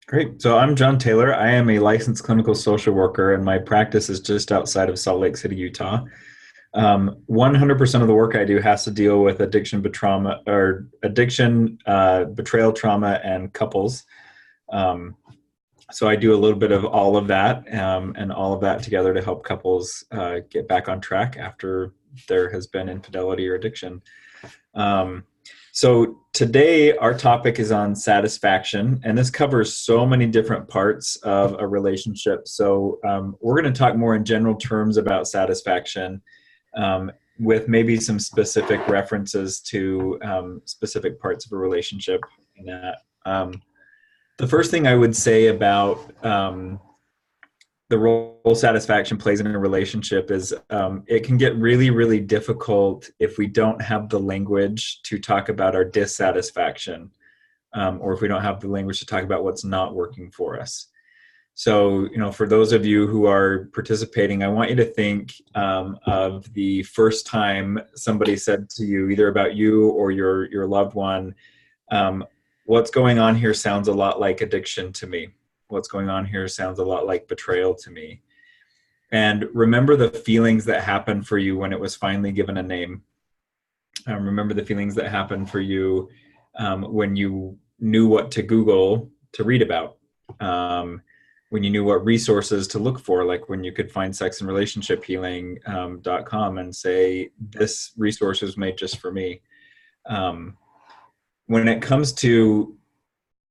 Great. So I'm John Taylor. I am a licensed clinical social worker, and my practice is just outside of Salt Lake City, Utah. 100% of the work I do has to deal with addiction, betrayal trauma, and couples. Um, so I do a little bit of all of that, and all of that together to help couples get back on track after there has been infidelity or addiction. Um, so today our topic is on satisfaction, and this covers so many different parts of a relationship. So we're going to talk more in general terms about satisfaction, with maybe some specific references to specific parts of a relationship. In that, the first thing I would say about the role satisfaction plays in a relationship is it can get really, really difficult if we don't have the language to talk about our dissatisfaction, or if we don't have the language to talk about what's not working for us. So, for those of you who are participating, I want you to think of the first time somebody said to you, either about you or your loved one, um, what's going on here sounds a lot like addiction to me. What's going on here sounds a lot like betrayal to me. And remember the feelings that happened for you when it was finally given a name. Remember the feelings that happened for you when you knew what to Google to read about. When you knew what resources to look for, like when you could find sex and relationship healing.com and say, this resource was made just for me. When it comes to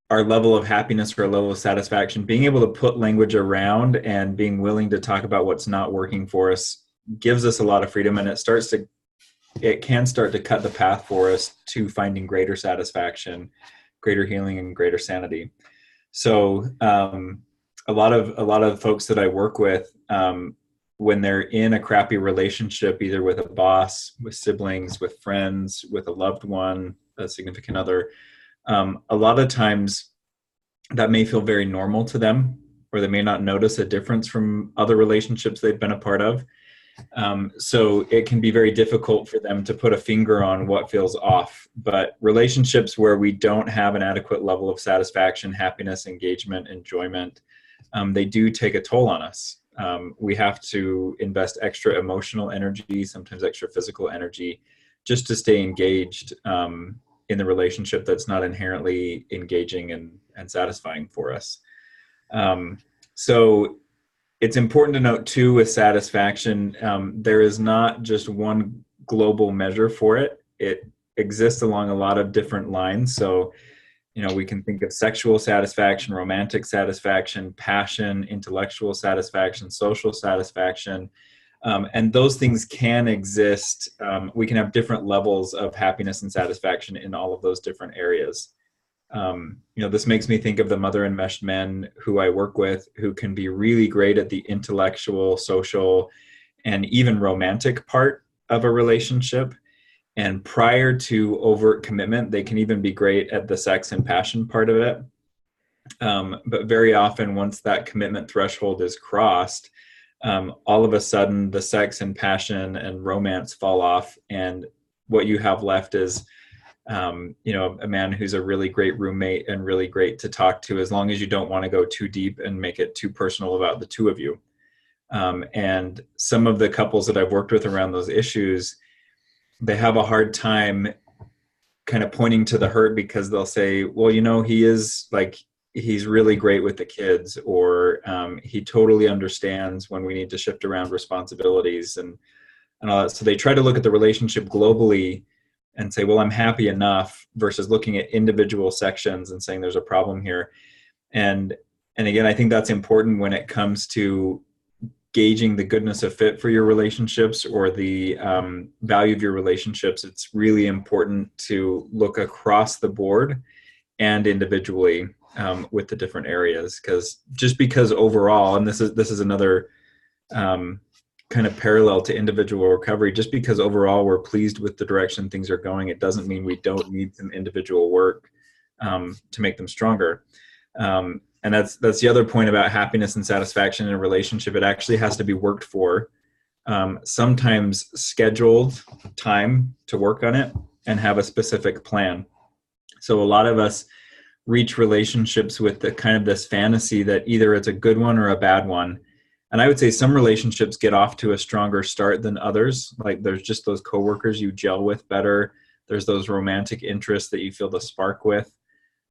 our level of happiness or our level of satisfaction, being able to put language around and being willing to talk about what's not working for us gives us a lot of freedom, and it can start to cut the path for us to finding greater satisfaction, greater healing, and greater sanity. So a lot of folks that I work with, when they're in a crappy relationship, either with a boss, with siblings, with friends, with a loved one, a significant other, a lot of times that may feel very normal to them, or they may not notice a difference from other relationships they've been a part of. So it can be very difficult for them to put a finger on what feels off. But relationships where we don't have an adequate level of satisfaction, happiness, engagement, enjoyment, they do take a toll on us. We have to invest extra emotional energy, sometimes extra physical energy, just to stay engaged in the relationship that's not inherently engaging and satisfying for us. So it's important to note too, with satisfaction, there is not just one global measure for it. It exists along a lot of different lines. So, we can think of sexual satisfaction, romantic satisfaction, passion, intellectual satisfaction, social satisfaction. And those things can exist. We can have different levels of happiness and satisfaction in all of those different areas. This makes me think of the mother enmeshed men who I work with, who can be really great at the intellectual, social, and even romantic part of a relationship. And prior to overt commitment, they can even be great at the sex and passion part of it. But very often, once that commitment threshold is crossed, all of a sudden the sex and passion and romance fall off. And what you have left is a man who's a really great roommate and really great to talk to, as long as you don't want to go too deep and make it too personal about the two of you. And some of the couples that I've worked with around those issues, they have a hard time kind of pointing to the hurt, because they'll say, well, he's really great with the kids, or he totally understands when we need to shift around responsibilities and all that. So they try to look at the relationship globally and say, well, I'm happy enough, versus looking at individual sections and saying there's a problem here. And again, I think that's important when it comes to gauging the goodness of fit for your relationships, or the value of your relationships. It's really important to look across the board and individually with the different areas, because overall, and this is another kind of parallel to individual recovery, just because overall we're pleased with the direction things are going, it doesn't mean we don't need some individual work to make them stronger. And that's the other point about happiness and satisfaction in a relationship. It actually has to be worked for, sometimes scheduled time to work on it, and have a specific plan. So a lot of us reach relationships with the kind of this fantasy that either it's a good one or a bad one. And I would say some relationships get off to a stronger start than others. Like there's just those coworkers you gel with better. There's those romantic interests that you feel the spark with.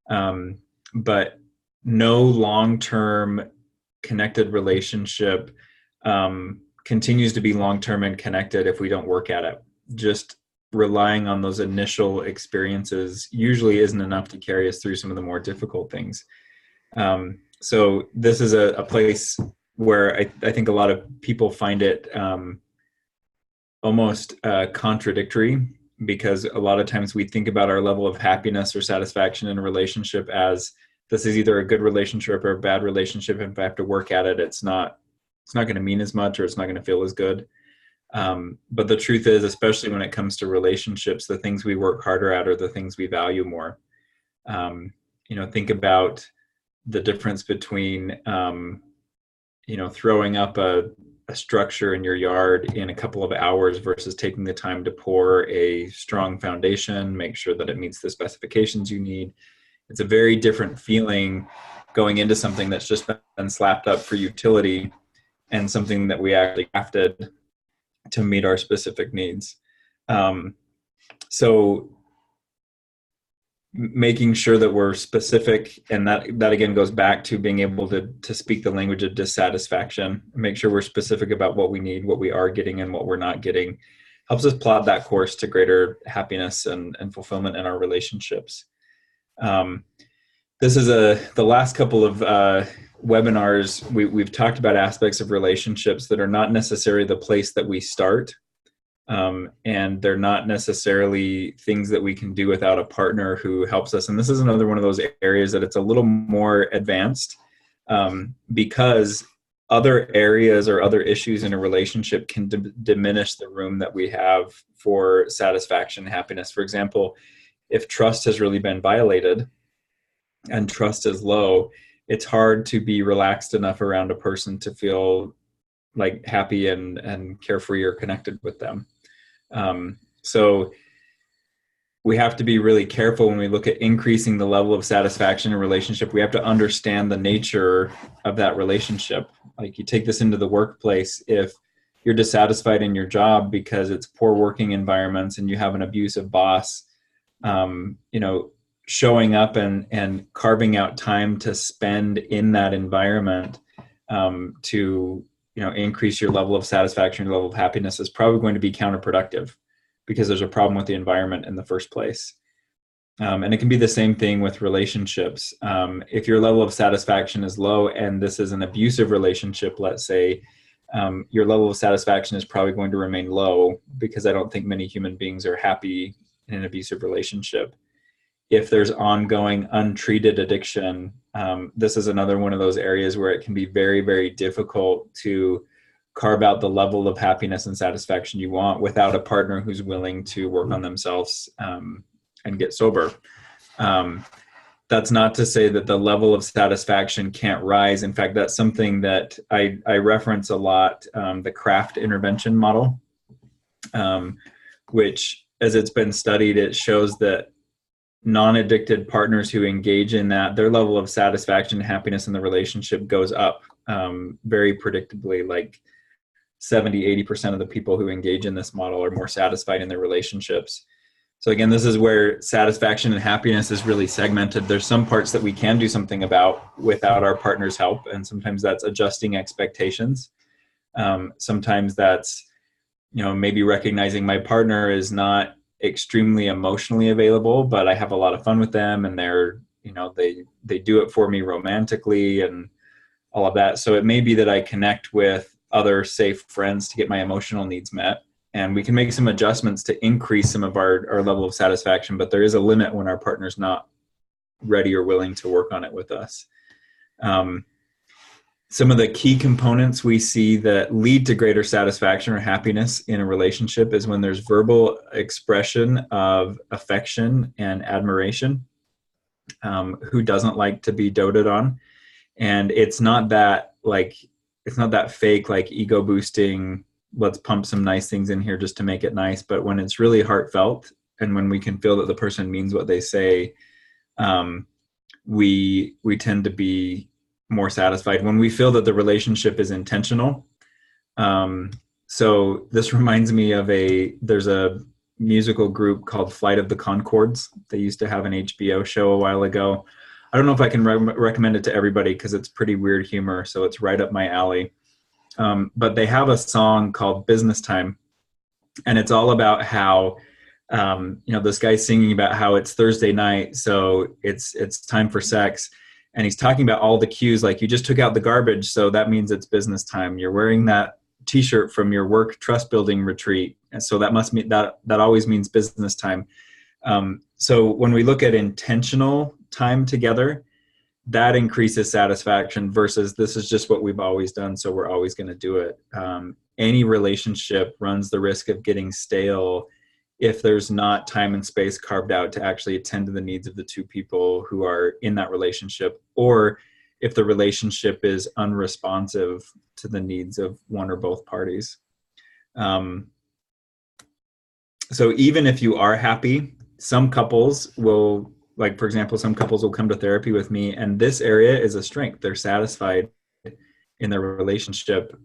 But no long-term connected relationship continues to be long-term and connected if we don't work at it. Just relying on those initial experiences usually isn't enough to carry us through some of the more difficult things. So this is a place where I think a lot of people find it almost contradictory, because a lot of times we think about our level of happiness or satisfaction in a relationship as this is either a good relationship or a bad relationship. If I have to work at it, it's not going to mean as much, or it's not going to feel as good. But the truth is, especially when it comes to relationships, the things we work harder at are the things we value more. Think about the difference between, throwing up a structure in your yard in a couple of hours versus taking the time to pour a strong foundation, make sure that it meets the specifications you need. It's a very different feeling going into something that's just been slapped up for utility and something that we actually crafted to meet our specific needs. So making sure that we're specific, and that again goes back to being able to speak the language of dissatisfaction, make sure we're specific about what we need, what we are getting, and what we're not getting, helps us plot that course to greater happiness and fulfillment in our relationships. This is the last couple of webinars, we've talked about aspects of relationships that are not necessarily the place that we start. And they're not necessarily things that we can do without a partner who helps us. And this is another one of those areas that it's a little more advanced, because other areas or other issues in a relationship can diminish the room that we have for satisfaction and happiness. For example, if trust has really been violated and trust is low, it's hard to be relaxed enough around a person to feel like happy and carefree or connected with them. So we have to be really careful when we look at increasing the level of satisfaction in a relationship. We have to understand the nature of that relationship. Like, you take this into the workplace. If you're dissatisfied in your job because it's poor working environments and you have an abusive boss, showing up and carving out time to spend in that environment to increase your level of satisfaction, your level of happiness, is probably going to be counterproductive, because there's a problem with the environment in the first place. And it can be the same thing with relationships. If your level of satisfaction is low and this is an abusive relationship, let's say, your level of satisfaction is probably going to remain low, because I don't think many human beings are happy in an abusive relationship. If there's ongoing untreated addiction, this is another one of those areas where it can be very, very difficult to carve out the level of happiness and satisfaction you want without a partner who's willing to work on themselves and get sober. That's not to say that the level of satisfaction can't rise. In fact, that's something that I reference a lot, the CRAFT intervention model, which, as it's been studied, it shows that non-addicted partners who engage in that, their level of satisfaction and happiness in the relationship goes up very predictably. Like 70-80% of the people who engage in this model are more satisfied in their relationships. So again, this is where satisfaction and happiness is really segmented. There's some parts that we can do something about without our partner's help, and sometimes that's adjusting expectations. Sometimes that's maybe recognizing my partner is not extremely emotionally available, but I have a lot of fun with them, and they're they do it for me romantically and all of that. So it may be that I connect with other safe friends to get my emotional needs met, and we can make some adjustments to increase some of our level of satisfaction, but there is a limit when our partner's not ready or willing to work on it with us. Some of the key components we see that lead to greater satisfaction or happiness in a relationship is when there's verbal expression of affection and admiration. Who doesn't like to be doted on? And it's not that fake, like ego boosting, let's pump some nice things in here just to make it nice. But when it's really heartfelt, and when we can feel that the person means what they say, we tend to be more satisfied when we feel that the relationship is intentional. So this reminds me of there's a musical group called Flight of the Conchords. They used to have an HBO show a while ago. I don't know if I can recommend it to everybody because it's pretty weird humor, so it's right up my alley. But they have a song called Business Time, and it's all about how, this guy's singing about how it's Thursday night, so it's time for sex. And he's talking about all the cues, like you just took out the garbage, so that means it's business time. You're wearing that t-shirt from your work trust building retreat, and so that must mean that always means business time. So when we look at intentional time together, that increases satisfaction versus this is just what we've always done, so we're always going to do it. Any relationship runs the risk of getting stale if there's not time and space carved out to actually attend to the needs of the two people who are in that relationship, or if the relationship is unresponsive to the needs of one or both parties. So even if you are happy, some couples will, like, for example, some couples will come to therapy with me, and this area is a strength. They're satisfied in their relationship.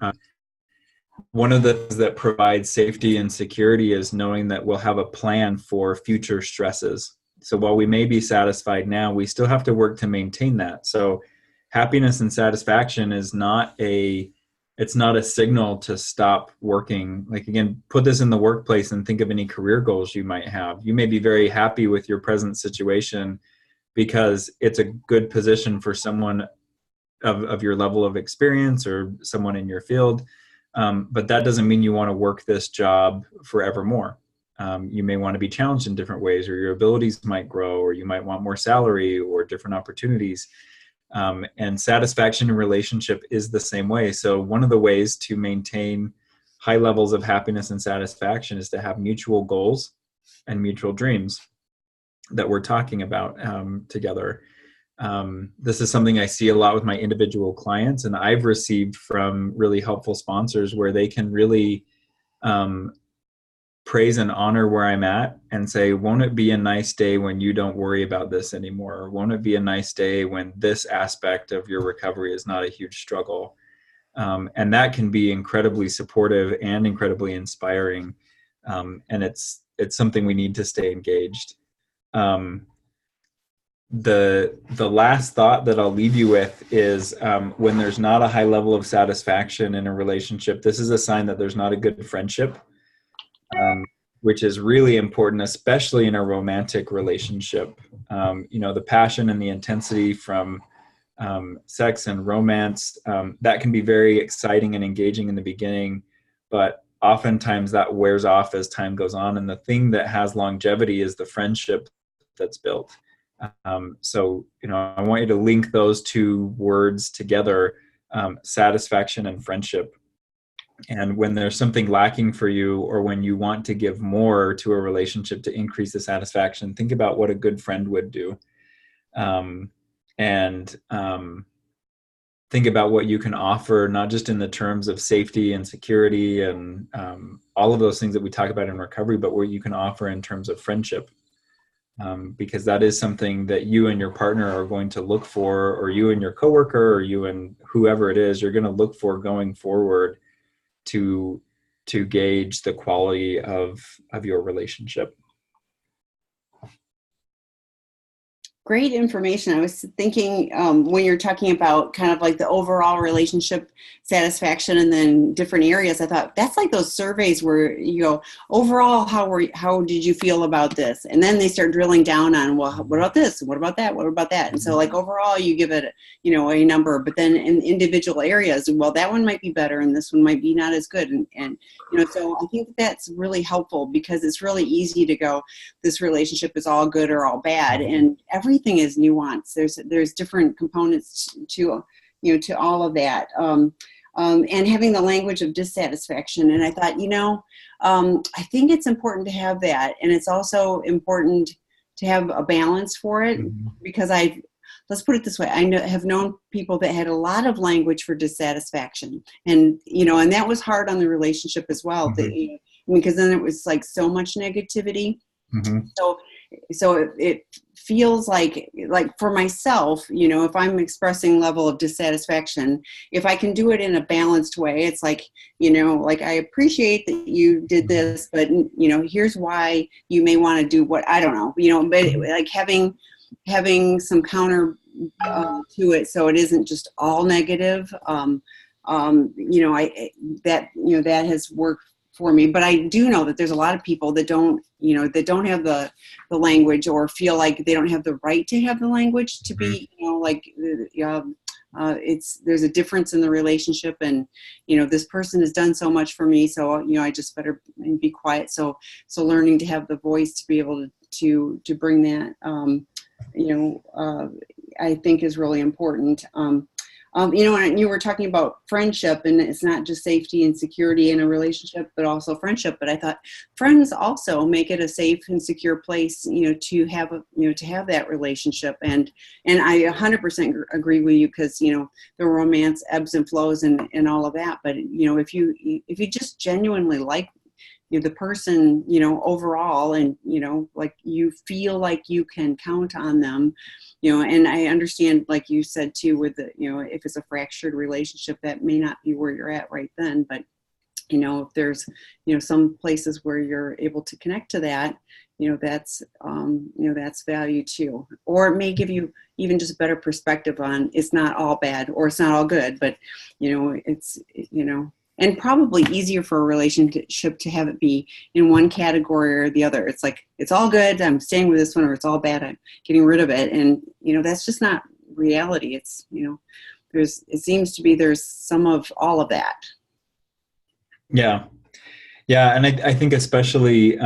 One of the things that provides safety and security is knowing that we'll have a plan for future stresses. So while we may be satisfied now, we still have to work to maintain that. So happiness and satisfaction is not a signal to stop working. Like, again, put this in the workplace and think of any career goals you might have. You may be very happy with your present situation because it's a good position for someone of your level of experience or someone in your field. But that doesn't mean you want to work this job forevermore. You may want to be challenged in different ways, or your abilities might grow, or you might want more salary or different opportunities. And satisfaction in relationship is the same way. So one of the ways to maintain high levels of happiness and satisfaction is to have mutual goals and mutual dreams that we're talking about together. This is something I see a lot with my individual clients, and I've received from really helpful sponsors where they can really praise and honor where I'm at and say, won't it be a nice day when you don't worry about this anymore? Or won't it be a nice day when this aspect of your recovery is not a huge struggle? And that can be incredibly supportive and incredibly inspiring. And it's something we need to stay engaged. The last thought that I'll leave you with is when there's not a high level of satisfaction in a relationship, this is a sign that there's not a good friendship, which is really important, especially in a romantic relationship. The passion and the intensity from sex and romance, that can be very exciting and engaging in the beginning, but oftentimes that wears off as time goes on. And the thing that has longevity is the friendship that's built. So, I want you to link those two words together, satisfaction and friendship. And when there's something lacking for you, or when you want to give more to a relationship to increase the satisfaction, think about what a good friend would do. And think about what you can offer, not just in the terms of safety and security and all of those things that we talk about in recovery, but what you can offer in terms of friendship. Because that is something that you and your partner are going to look for, or you and your coworker, or you and whoever it is, you're going to look for going forward to gauge the quality of your relationship. Great information. I was thinking when you're talking about kind of like the overall relationship satisfaction and then different areas, I thought that's like those surveys where you go, overall, how did you feel about this? And then they start drilling down on, well, what about this? What about that? What about that? And so like overall you give it, a number, but then in individual areas, well, that one might be better and this one might be not as good. And so I think that's really helpful because it's really easy to go, this relationship is all good or all bad. And everything is nuanced. There's different components to all of that. And having the language of dissatisfaction. And I thought, I think it's important to have that. And it's also important to have a balance for it because let's put it this way. I have known people that had a lot of language for dissatisfaction and that was hard on the relationship as well. Because then it was like so much negativity. So so it feels like for myself, if I'm expressing level of dissatisfaction, if I can do it in a balanced way, it's like, like, I appreciate that you did this, but here's why you may want to do what, I don't know, but like having some counter to it, so it isn't just all negative. That has worked for me, but I do know that there's a lot of people that don't have the language, or feel like they don't have the right to have the language to be, there's a difference in the relationship, and this person has done so much for me, so I just better be quiet. So learning to have the voice to be able to bring that, I think is really important. And you were talking about friendship, and it's not just safety and security in a relationship, but also friendship. But I thought friends also make it a safe and secure place, to have that relationship. And I 100% agree with you, because the romance ebbs and flows and all of that. But if you just genuinely like the person, overall, and like you feel like you can count on them, and I understand, like you said too, with the, if it's a fractured relationship, that may not be where you're at right then, but if there's some places where you're able to connect to that, that's that's value too. Or it may give you even just a better perspective on, it's not all bad or it's not all good, but it's and probably easier for a relationship to have it be in one category or the other. It's like, it's all good, I'm staying with this one, or it's all bad, I'm getting rid of it. And, that's just not reality. It's, it seems to be there's some of all of that. Yeah. Yeah. And I think especially,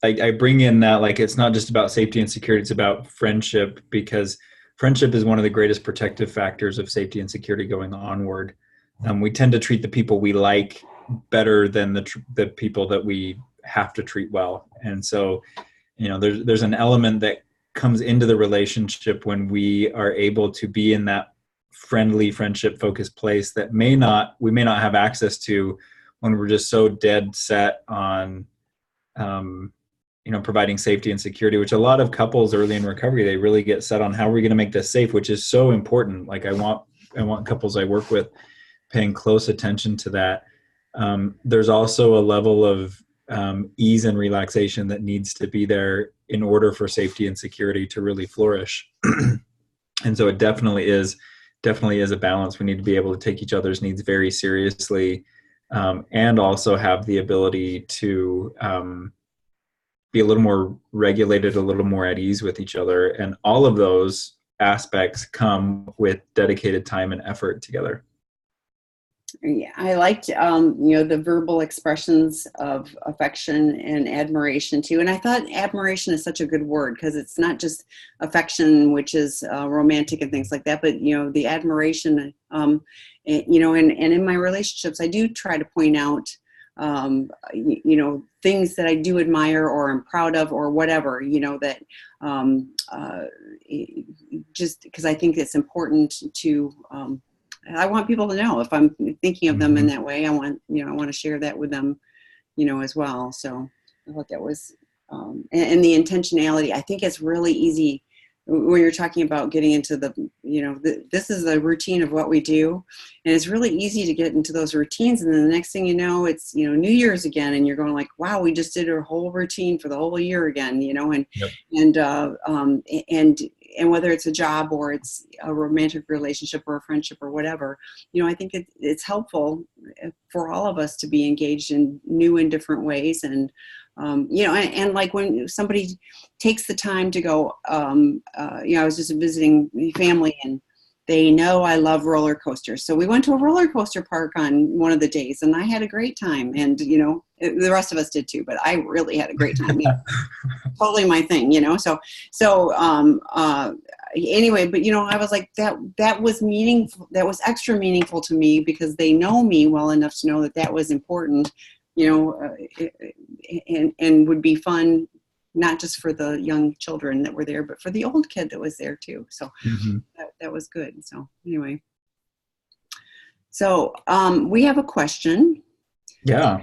I bring in that, like, it's not just about safety and security, it's about friendship, because friendship is one of the greatest protective factors of safety and security going onward. We tend to treat the people we like better than the people that we have to treat well. And so, there's an element that comes into the relationship when we are able to be in that friendly, friendship focused place that we may not have access to when we're just so dead set on, providing safety and security, which a lot of couples early in recovery, they really get set on how are we going to make this safe, which is so important. Like, I want couples I work with paying close attention to that. There's also a level of ease and relaxation that needs to be there in order for safety and security to really flourish. And so it definitely is a balance. We need to be able to take each other's needs very seriously, and also have the ability to be a little more regulated, a little more at ease with each other. And all of those aspects come with dedicated time and effort together. Yeah, I liked, the verbal expressions of affection and admiration too. And I thought admiration is such a good word, because it's not just affection, which is romantic and things like that, but, the admiration, and in my relationships, I do try to point out, things that I do admire or I'm proud of or whatever, that just because I think it's important to, I want people to know if I'm thinking of them in that way. I want to share that with them, as well. So I thought that was, and the intentionality, I think it's really easy when you're talking about getting into this is the routine of what we do. And it's really easy to get into those routines. And then the next thing you know, it's, New Year's again. And you're going like, wow, we just did our whole routine for the whole year again, and, yep. And whether it's a job or it's a romantic relationship or a friendship or whatever, I think it's helpful for all of us to be engaged in new and different ways. And, and like when somebody takes the time to go, I was just visiting family, and they know I love roller coasters. So we went to a roller coaster park on one of the days, and I had a great time. And, the rest of us did too, but I really had a great time. Totally my thing, So anyway, but, I was like, that was meaningful. That was extra meaningful to me, because they know me well enough to know that was important, and would be fun, not just for the young children that were there, but for the old kid that was there too. So that was good. So anyway, so we have a question. Yeah.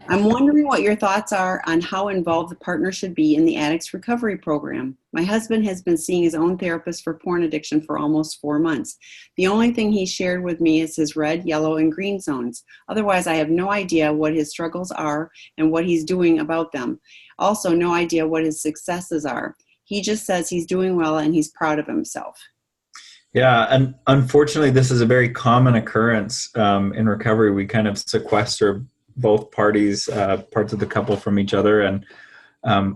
I'm wondering what your thoughts are on how involved the partner should be in the addict's recovery program. My husband has been seeing his own therapist for porn addiction for almost 4 months. The only thing he shared with me is his red, yellow, and green zones. Otherwise, I have no idea what his struggles are and what he's doing about them. Also, no idea what his successes are. He just says he's doing well and he's proud of himself. Yeah, and unfortunately, this is a very common occurrence in recovery. We kind of sequester both parties, parts of the couple from each other, and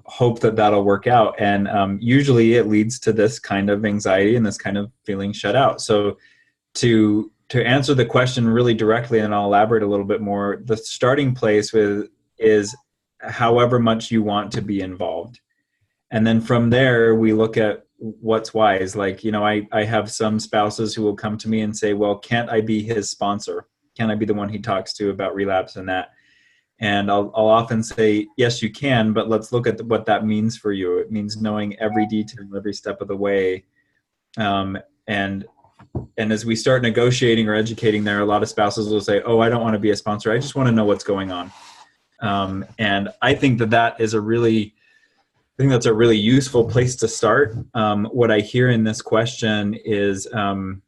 hope that that'll work out. And usually it leads to this kind of anxiety and this kind of feeling shut out. So to answer the question really directly, and I'll elaborate a little bit more, the starting place is however much you want to be involved. And then from there, we look at what's wise. Like, I have some spouses who will come to me and say, well, can't I be his sponsor? Can I be the one he talks to about relapse and that? And I'll often say, yes, you can, but let's look at what that means for you. It means knowing every detail, every step of the way. And as we start negotiating or educating there, a lot of spouses will say, oh, I don't want to be a sponsor. I just want to know what's going on. And I think that's a really useful place to start. What I hear in this question is not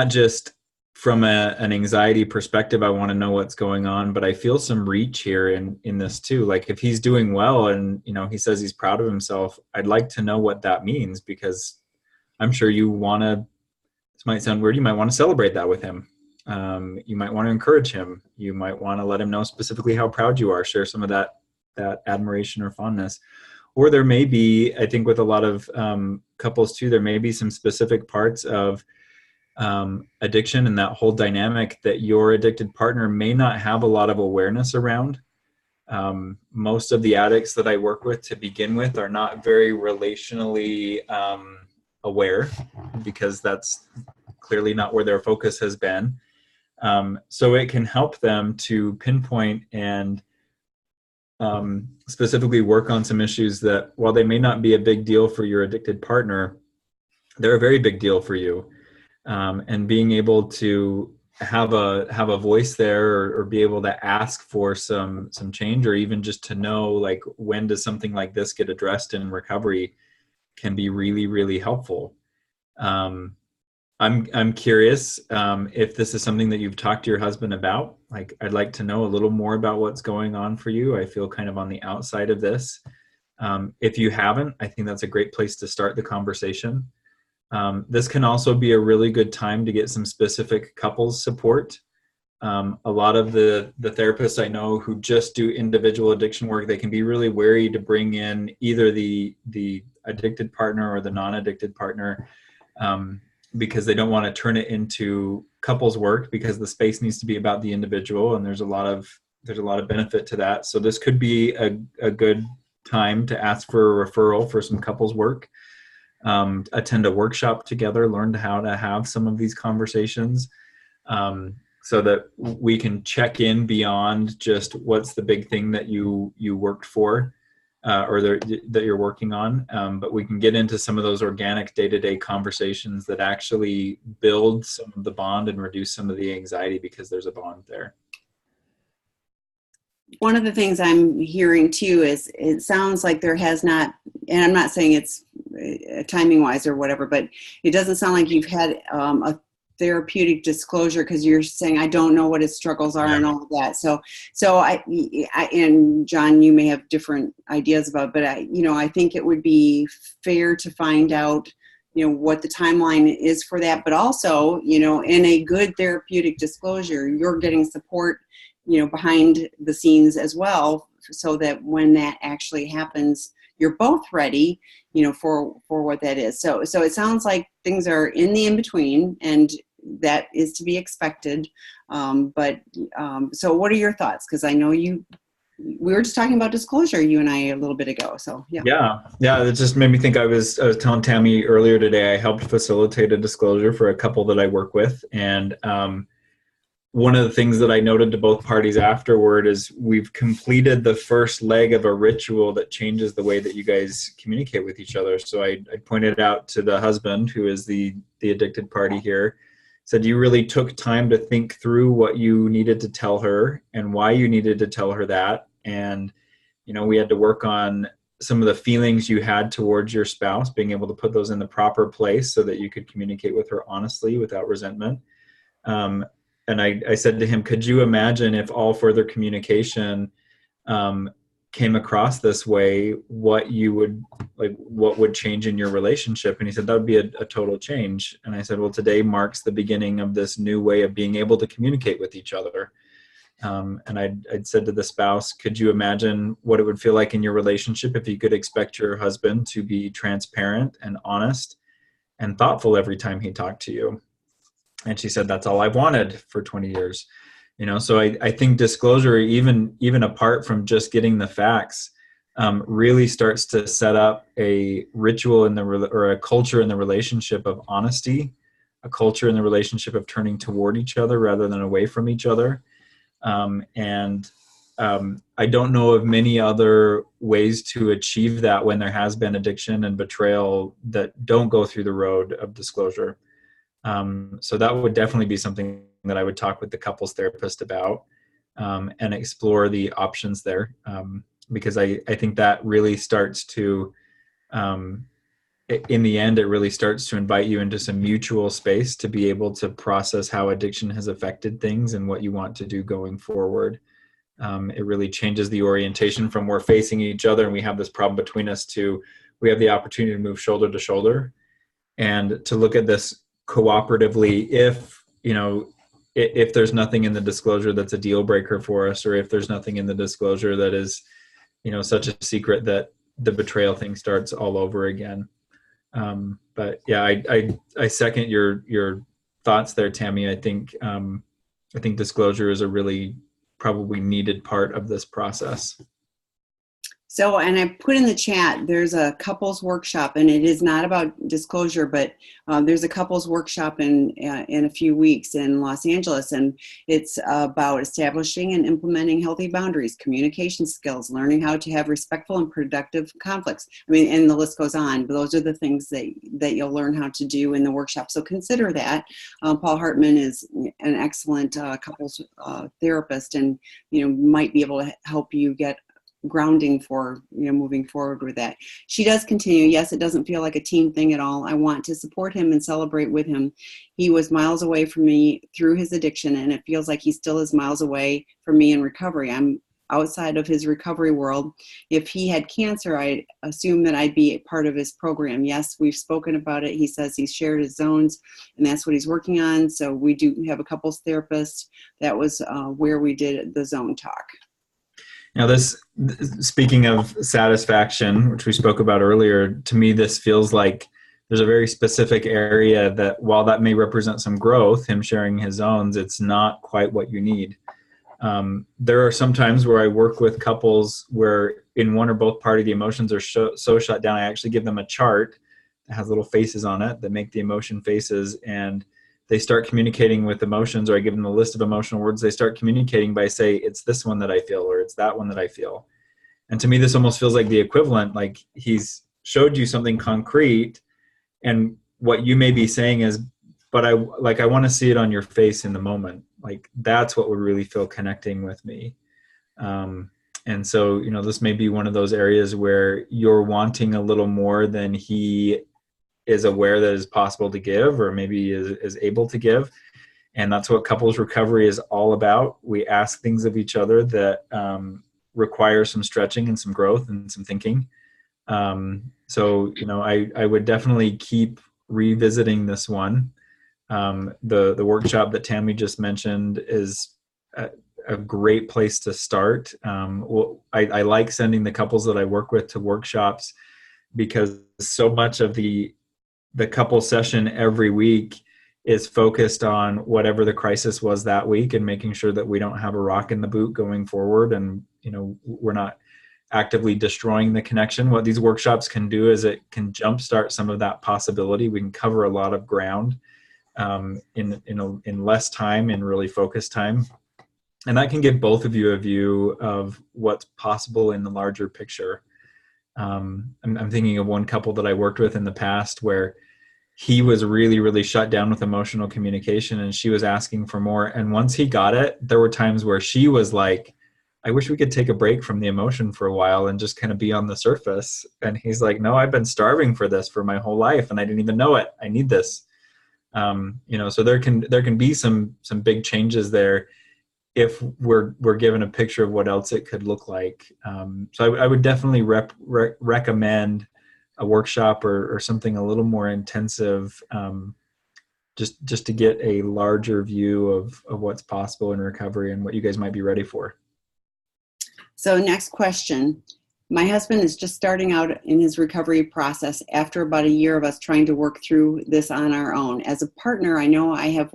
just from an anxiety perspective, I want to know what's going on, but I feel some reach here in this too. Like if he's doing well and, he says he's proud of himself, I'd like to know what that means, because I'm sure this might sound weird, you might want to celebrate that with him. You might want to encourage him. You might want to let him know specifically how proud you are, share some of that admiration or fondness. Or there may be, I think with a lot of couples too, there may be some specific parts of addiction and that whole dynamic that your addicted partner may not have a lot of awareness around. Most of the addicts that I work with to begin with are not very relationally aware, because that's clearly not where their focus has been. So it can help them to pinpoint and specifically work on some issues that, while they may not be a big deal for your addicted partner, they're a very big deal for you. And being able to have a voice there, or be able to ask for some change, or even just to know, like, when does something like this get addressed in recovery, can be really, really helpful. I'm curious if this is something that you've talked to your husband about. Like, I'd like to know a little more about what's going on for you. I feel kind of on the outside of this. If you haven't, I think that's a great place to start the conversation. This can also be a really good time to get some specific couples support. A lot of the therapists I know who just do individual addiction work, they can be really wary to bring in either the addicted partner or the non-addicted partner, because they don't want to turn it into couples work, because the space needs to be about the individual, and there's a lot of benefit to that. So this could be a good time to ask for a referral for some couples work. Attend a workshop together, learn how to have some of these conversations, so that we can check in beyond just what's the big thing that you worked for, or that you're working on. But we can get into some of those organic day-to-day conversations that actually build some of the bond and reduce some of the anxiety, because there's a bond there. One of the things I'm hearing too is it sounds like there has not, and I'm not saying it's timing wise or whatever, but it doesn't sound like you've had a therapeutic disclosure, because you're saying, I don't know what his struggles are, and all of that. So I and John, you may have different ideas about, but I think it would be fair to find out, what the timeline is for that, but also, in a good therapeutic disclosure, you're getting support, behind the scenes as well, so that when that actually happens, you're both ready, for what that is. So it sounds like things are in the in-between, and that is to be expected. So what are your thoughts? Because I know we were just talking about disclosure, you and I, a little bit ago. So yeah. It just made me think. I was telling Tammy earlier today, I helped facilitate a disclosure for a couple that I work with, and one of the things that I noted to both parties afterward is we've completed the first leg of a ritual that changes the way that you guys communicate with each other. So I pointed out to the husband, who is the addicted party here, said you really took time to think through what you needed to tell her and why you needed to tell her that. And, we had to work on some of the feelings you had towards your spouse, being able to put those in the proper place so that you could communicate with her honestly without resentment. And I said to him, could you imagine if all further communication came across this way, what would change in your relationship? And he said, that would be a total change. And I said, well, today marks the beginning of this new way of being able to communicate with each other. And I'd said to the spouse, could you imagine what it would feel like in your relationship if you could expect your husband to be transparent and honest and thoughtful every time he talked to you? And she said, that's all I've wanted for 20 years. So I think disclosure, even apart from just getting the facts, really starts to set up a ritual or a culture in the relationship of honesty, a culture in the relationship of turning toward each other rather than away from each other. I don't know of many other ways to achieve that when there has been addiction and betrayal that don't go through the road of disclosure. So that would definitely be something that I would talk with the couples therapist about, and explore the options there. Because I think that really starts to, in the end, it really starts to invite you into some mutual space to be able to process how addiction has affected things and what you want to do going forward. It really changes the orientation from we're facing each other and we have this problem between us to we have the opportunity to move shoulder to shoulder and to look at this cooperatively if there's nothing in the disclosure that's a deal breaker for us, or if there's nothing in the disclosure that is such a secret that the betrayal thing starts all over again. But yeah, I second your thoughts there, Tammy. I think disclosure is a really probably needed part of this process. So, and I put in the chat, there's a couples workshop, and it is not about disclosure, but there's a couples workshop in a few weeks in Los Angeles, and it's about establishing and implementing healthy boundaries, communication skills, learning how to have respectful and productive conflicts. I mean, and the list goes on, but those are the things that you'll learn how to do in the workshop. So consider that. Paul Hartman is an excellent couples therapist, and might be able to help you get grounding for moving forward with that. She does continue, yes, it doesn't feel like a team thing at all. I want to support him and celebrate with him. He was miles away from me through his addiction, and it feels like he still is miles away from me in recovery. I'm outside of his recovery world. If he had cancer, I assume that I'd be a part of his program. Yes, we've spoken about it. He says he's shared his zones, and that's what he's working on. So we do have a couples therapist. That was where we did the zone talk. Now, speaking of satisfaction, which we spoke about earlier, to me, this feels like there's a very specific area that while that may represent some growth, him sharing his zones, it's not quite what you need. There are some times where I work with couples where in one or both party, the emotions are so shut down. I actually give them a chart that has little faces on it that make the emotion faces, and they start communicating with emotions, or I give them a list of emotional words. They start communicating by say, it's this one that I feel, or it's that one that I feel. And to me, this almost feels like the equivalent, like he's showed you something concrete, and what you may be saying is, but I want to see it on your face in the moment. Like that's what would really feel connecting with me. And so, this may be one of those areas where you're wanting a little more than he is aware that is possible to give, or maybe is able to give. And that's what couples recovery is all about. We ask things of each other that require some stretching and some growth and some thinking. So, I would definitely keep revisiting this one. The workshop that Tammy just mentioned is a great place to start. I like sending the couples that I work with to workshops because so much of the couple session every week is focused on whatever the crisis was that week and making sure that we don't have a rock in the boot going forward. And, we're not actively destroying the connection. What these workshops can do is it can jumpstart some of that possibility. We can cover a lot of ground in less time, in really focused time. And that can give both of you a view of what's possible in the larger picture. I'm thinking of one couple that I worked with in the past where he was really, really shut down with emotional communication, and she was asking for more. And once he got it, there were times where she was like, I wish we could take a break from the emotion for a while and just kind of be on the surface. And he's like, no, I've been starving for this for my whole life and I didn't even know it. I need this. So there can be some big changes there if we're given a picture of what else it could look like. So I would definitely recommend a workshop or something a little more intensive, just to get a larger view of what's possible in recovery and what you guys might be ready for. So next question. My husband is just starting out in his recovery process after about a year of us trying to work through this on our own. As a partner, I know I have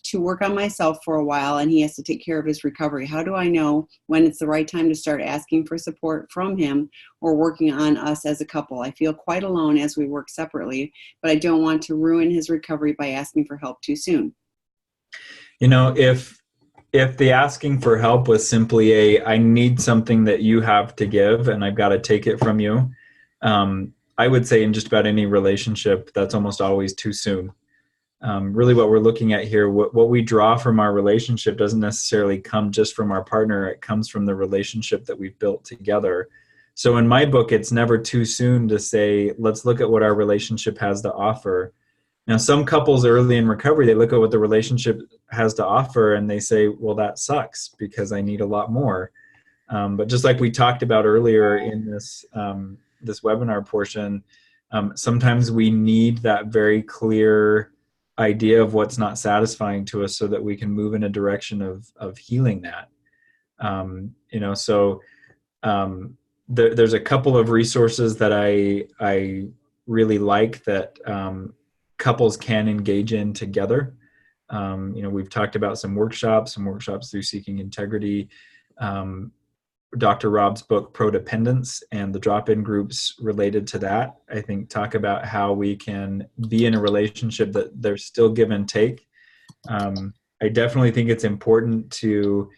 to work on myself for a while, and he has to take care of his recovery. How do I know when it's the right time to start asking for support from him or working on us as a couple? I feel quite alone as we work separately, but I don't want to ruin his recovery by asking for help too soon. If the asking for help was simply I need something that you have to give and I've got to take it from you, I would say in just about any relationship, that's almost always too soon. Really what we're looking at here, what we draw from our relationship doesn't necessarily come just from our partner. It comes from the relationship that we've built together. So in my book, it's never too soon to say, let's look at what our relationship has to offer. Now, some couples early in recovery, they look at what the relationship has to offer and they say, well, that sucks because I need a lot more. But just like we talked about earlier in this webinar portion, sometimes we need that very clear idea of what's not satisfying to us so that we can move in a direction of healing that. There's a couple of resources that I really like that couples can engage in together. We've talked about some workshops through Seeking Integrity. Dr. Rob's book, Prodependence, and the drop-in groups related to that, I think, talk about how we can be in a relationship that there's still give and take. I definitely think it's important to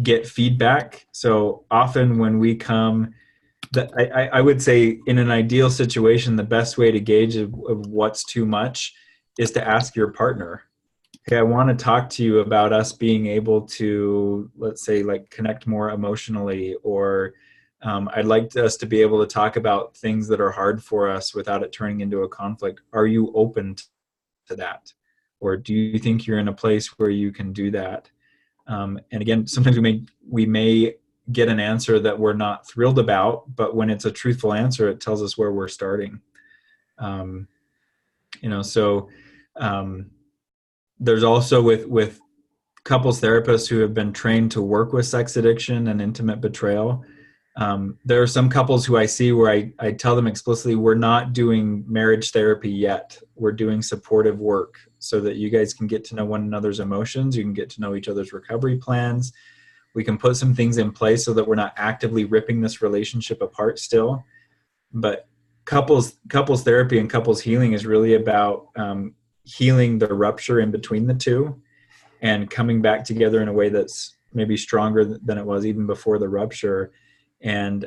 get feedback. So often when we come, I would say in an ideal situation, the best way to gauge of what's too much is to ask your partner, hey, I want to talk to you about us being able to, let's say, like connect more emotionally, or I'd like us to be able to talk about things that are hard for us without it turning into a conflict. Are you open to that? Or do you think you're in a place where you can do that? And again, sometimes we may get an answer that we're not thrilled about, but when it's a truthful answer, it tells us where we're starting. There's also with couples therapists who have been trained to work with sex addiction and intimate betrayal. There are some couples who I see where I tell them explicitly, we're not doing marriage therapy yet. We're doing supportive work so that you guys can get to know one another's emotions. You can get to know each other's recovery plans. We can put some things in place so that we're not actively ripping this relationship apart still. But couples therapy and couples healing is really about healing the rupture in between the two and coming back together in a way that's maybe stronger than it was even before the rupture. And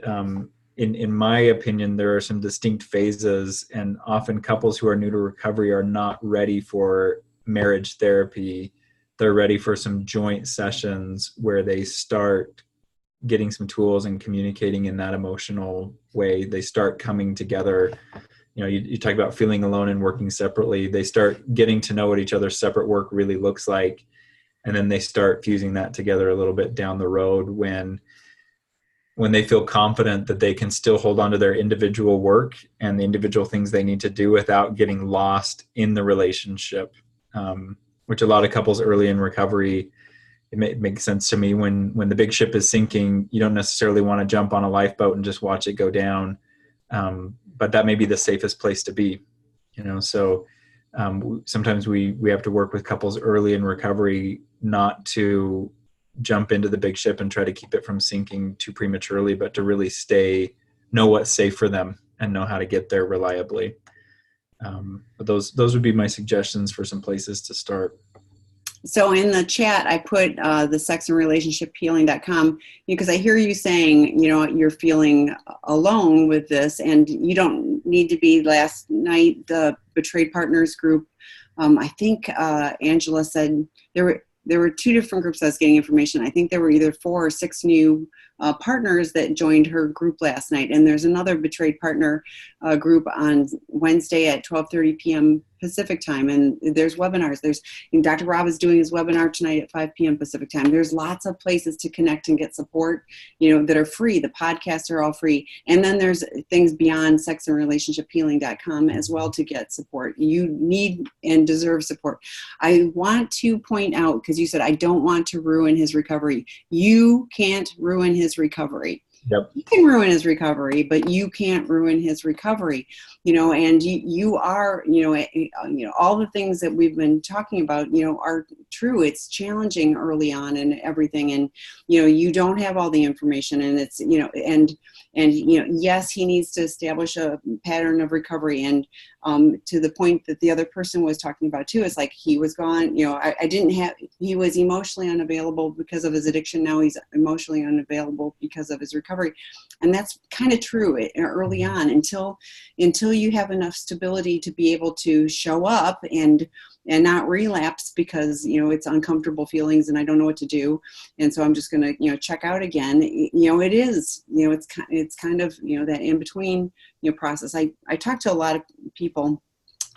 in my opinion, there are some distinct phases, and often couples who are new to recovery are not ready for marriage therapy. They're ready for some joint sessions where they start getting some tools and communicating in that emotional way. They start coming together. You talk about feeling alone and working separately. They start getting to know what each other's separate work really looks like. And then they start fusing that together a little bit down the road when they feel confident that they can still hold on to their individual work and the individual things they need to do without getting lost in the relationship, which a lot of couples early in recovery, it makes sense to me when the big ship is sinking, you don't necessarily want to jump on a lifeboat and just watch it go down. But that may be the safest place to be, so sometimes we have to work with couples early in recovery not to jump into the big ship and try to keep it from sinking too prematurely, but to really know what's safe for them and know how to get there reliably. But those would be my suggestions for some places to start. So in the chat, I put the sexandrelationshiphealing.com because I hear you saying, you're feeling alone with this, and you don't need to be. Last night, the Betrayed Partners group, I think Angela said there were two different groups I was getting information. I think there were either 4 or 6 new partners that joined her group last night. And there's another Betrayed Partner group on Wednesday at 12:30 p.m. Pacific time. And there's webinars. Dr. Rob is doing his webinar tonight at 5 p.m. Pacific time. There's lots of places to connect and get support, that are free. The podcasts are all free. And then there's things beyond sexandrelationshiphealing.com as well to get support. You need and deserve support. I want to point out, because you said, I don't want to ruin his recovery. You can't ruin his recovery. Yep. You can ruin his recovery, but you can't ruin his recovery, and you are, all the things that we've been talking about, are true. It's challenging early on and everything. And, you don't have all the information, and it's, yes, he needs to establish a pattern of recovery. And to the point that the other person was talking about too, is like he was gone, he was emotionally unavailable because of his addiction. Now he's emotionally unavailable because of his recovery. And that's kind of true early on until you have enough stability to be able to show up and not relapse because, it's uncomfortable feelings and I don't know what to do. And so I'm just going to, check out again. It is, it's kind of, that in between, process. I talk to a lot of people.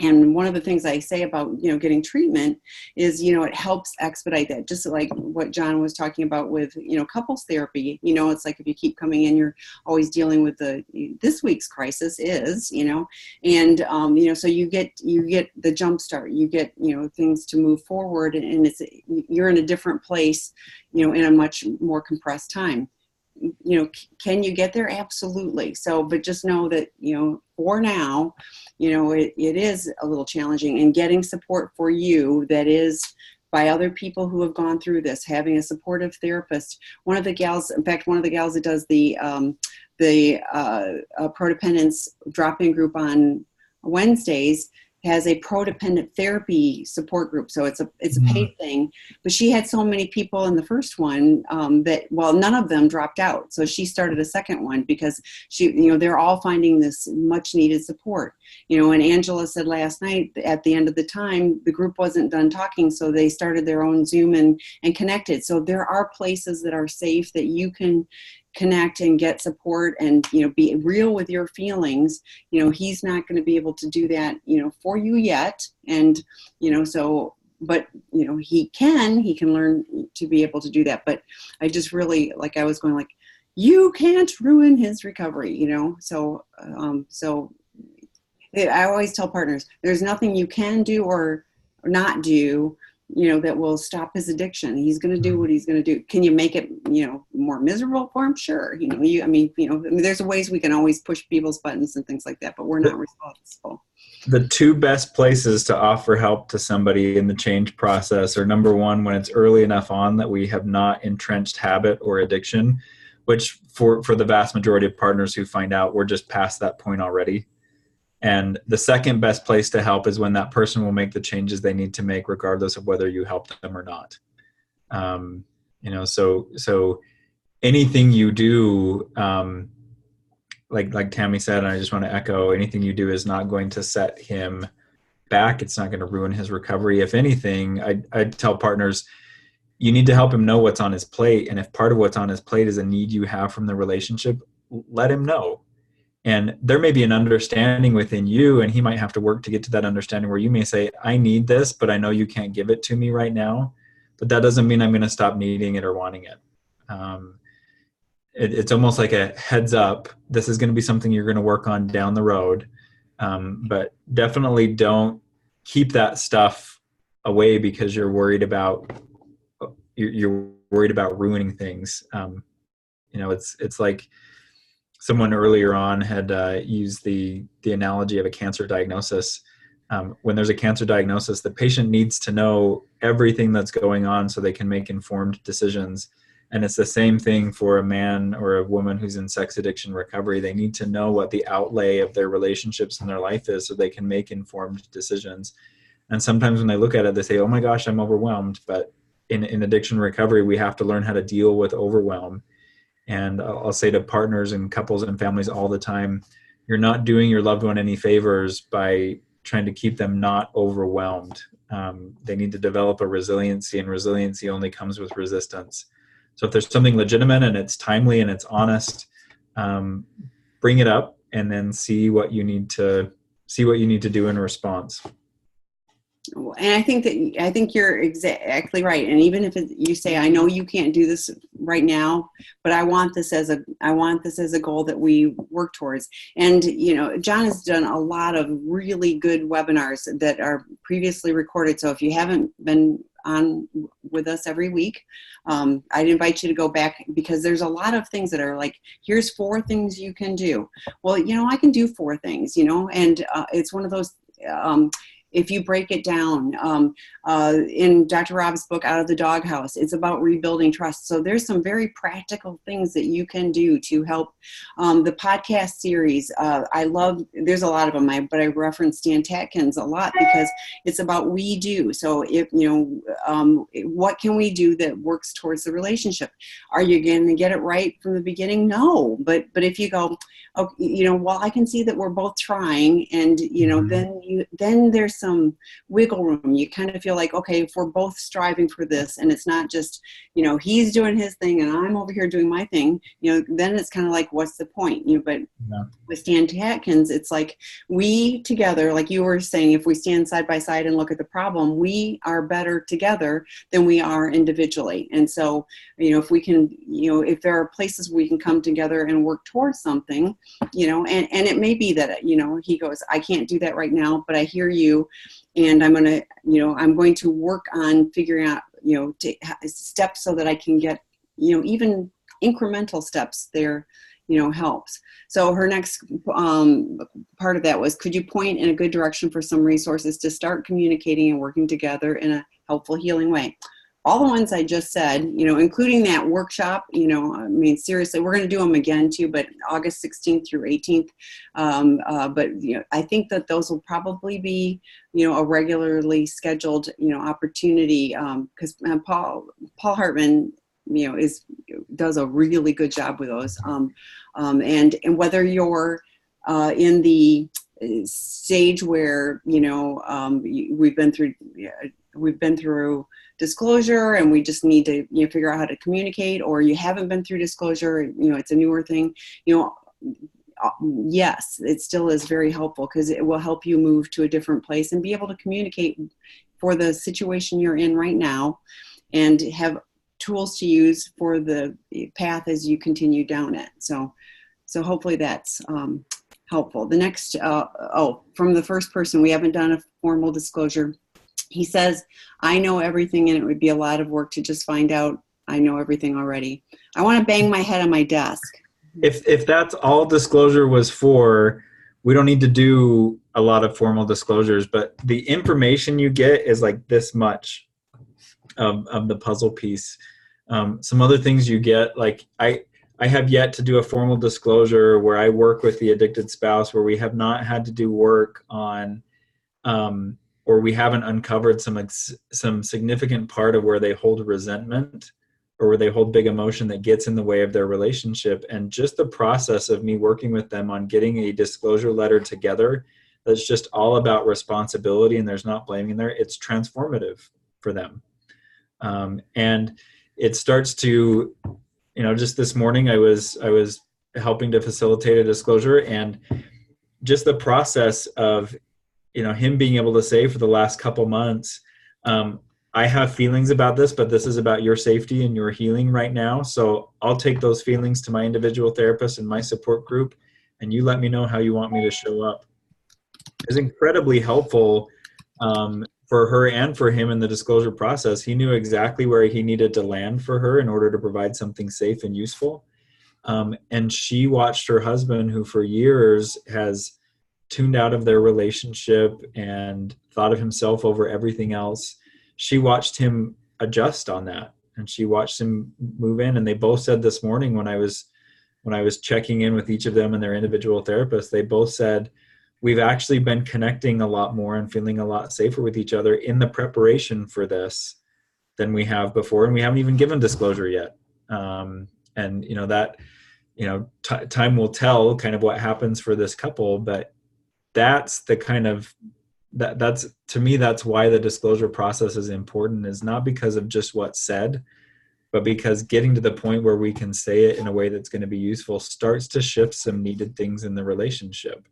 And one of the things I say about, getting treatment is, it helps expedite that. Just like what John was talking about with, couples therapy, it's like if you keep coming in, you're always dealing with this week's crisis is, and, so you get the jump start, you get, things to move forward, and you're in a different place, in a much more compressed time. Can you get there? Absolutely. So, but just know that, for now, it is a little challenging, and getting support for you that is by other people who have gone through this, having a supportive therapist. One of the gals that does the Prodependence drop-in group on Wednesdays has a prodependent therapy support group. So it's a paid thing, but she had so many people in the first one that none of them dropped out. So she started a second one because they're all finding this much needed support, and Angela said last night at the end of the time, the group wasn't done talking. So they started their own Zoom and connected. So there are places that are safe that you can connect and get support and, be real with your feelings. He's not going to be able to do that, for you yet. And, but, he can learn to be able to do that. But I just really, I was going you can't ruin his recovery, So I always tell partners, there's nothing you can do or not do, that will stop his addiction. He's going to do what he's going to do. Can you make it, more miserable for him? Sure. There's ways we can always push people's buttons and things like that, but we're not responsible. The 2 best places to offer help to somebody in the change process are, number one, when it's early enough on that we have not entrenched habit or addiction, which for the vast majority of partners who find out, we're just past that point already. And the second best place to help is when that person will make the changes they need to make, regardless of whether you help them or not. So anything you do, like Tammy said, and I just want to echo, anything you do is not going to set him back. It's not going to ruin his recovery. If anything, I'd tell partners, you need to help him know what's on his plate. And if part of what's on his plate is a need you have from the relationship, let him know. And there may be an understanding within you, and he might have to work to get to that understanding where you may say, I need this, but I know you can't give it to me right now. But that doesn't mean I'm going to stop needing it or wanting it. It's almost like a heads up. This is going to be something you're going to work on down the road. But definitely don't keep that stuff away because you're worried about ruining things. It's like, someone earlier on had used the analogy of a cancer diagnosis. When there's a cancer diagnosis, the patient needs to know everything that's going on so they can make informed decisions. And it's the same thing for a man or a woman who's in sex addiction recovery. They need to know what the outlay of their relationships in their life is so they can make informed decisions. And sometimes when they look at it, they say, oh my gosh, I'm overwhelmed. But in addiction recovery, we have to learn how to deal with overwhelm. And I'll say to partners and couples and families all the time, you're not doing your loved one any favors by trying to keep them not overwhelmed. They need to develop a resiliency, and resiliency only comes with resistance. So if there's something legitimate and it's timely and it's honest, bring it up and then see what you need to do in response. And I think you're exactly right. And even if you say, I know you can't do this right now, but I want this as a goal that we work towards. And, John has done a lot of really good webinars that are previously recorded. So if you haven't been on with us every week, I'd invite you to go back, because there's a lot of things that are like, here's 4 things you can do. Well, I can do 4 things, and it's one of those, if you break it down, in Dr. Rob's book, Out of the Doghouse, it's about rebuilding trust. So there's some very practical things that you can do to help. The podcast series, there's a lot of them, but I reference Stan Tatkins a lot because it's about we do. So if, what can we do that works towards the relationship? Are you going to get it right from the beginning? No. But if you go, okay, well, I can see that we're both trying, and, then there's some wiggle room. You kind of feel like, okay, if we're both striving for this, and it's not just, he's doing his thing and I'm over here doing my thing, then it's kind of like, what's the point? But with Stan Tatkins, it's like we together, like you were saying, if we stand side by side and look at the problem, we are better together than we are individually. And so, if we can, if there are places we can come together and work towards something, and it may be that, he goes, I can't do that right now, but I hear you. And I'm going to work on figuring out, steps so that I can get, even incremental steps there, helps. So her next part of that was, could you point in a good direction for some resources to start communicating and working together in a helpful, healing way? All the ones I just said, including that workshop, seriously, we're going to do them again too, but August 16th through 18th. But, I think that those will probably be, a regularly scheduled, opportunity, because Paul Hartman, does a really good job with those. And whether you're in the stage where, we've been through disclosure and we just need to figure out how to communicate, or you haven't been through disclosure, it's a newer thing, yes, it still is very helpful, because it will help you move to a different place and be able to communicate for the situation you're in right now, and have tools to use for the path as you continue down it. So hopefully that's helpful. The next, from the first person, we haven't done a formal disclosure. He says, I know everything, and it would be a lot of work to just find out I know everything already. I want to bang my head on my desk. If that's all disclosure was for, we don't need to do a lot of formal disclosures, but the information you get is like this much of the puzzle piece. Some other things you get, like I have yet to do a formal disclosure where I work with the addicted spouse, where we have not had to do work on, or we haven't uncovered some significant part of where they hold resentment or where they hold big emotion that gets in the way of their relationship. And just the process of me working with them on getting a disclosure letter together that's just all about responsibility and there's not blaming there, it's transformative for them. And it starts to, just this morning I was helping to facilitate a disclosure, and just the process of, him being able to say for the last couple months, I have feelings about this, but this is about your safety and your healing right now. So I'll take those feelings to my individual therapist and my support group, and you let me know how you want me to show up. It's incredibly helpful for her and for him in the disclosure process. He knew exactly where he needed to land for her in order to provide something safe and useful. And she watched her husband, who for years has tuned out of their relationship and thought of himself over everything else. She watched him adjust on that, and she watched him move in. And they both said this morning when I was checking in with each of them and their individual therapists, they both said, we've actually been connecting a lot more and feeling a lot safer with each other in the preparation for this than we have before, and we haven't even given disclosure yet. And that time will tell kind of what happens for this couple, but that's the kind of that's to me, that's why the disclosure process is important, is not because of just what's said, but because getting to the point where we can say it in a way that's going to be useful starts to shift some needed things in the relationship.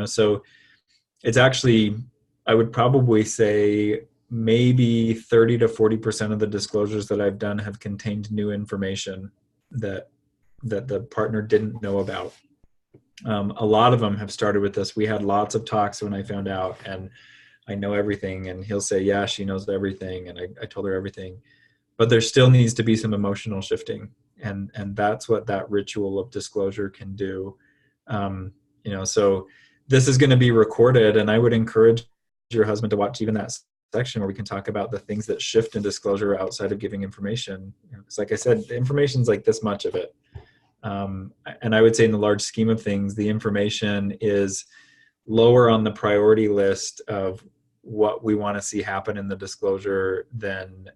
So it's actually, I would probably say maybe 30 to 40% of the disclosures that I've done have contained new information that the partner didn't know about. A lot of them have started with this. We had lots of talks when I found out, and I know everything. And he'll say, yeah, she knows everything. And I told her everything. But there still needs to be some emotional shifting. And that's what that ritual of disclosure can do. So this is going to be recorded, and I would encourage your husband to watch even that section where we can talk about the things that shift in disclosure outside of giving information. Because like I said, the information's like this much of it. And I would say in the large scheme of things, the information is lower on the priority list of what we want to see happen in the disclosure than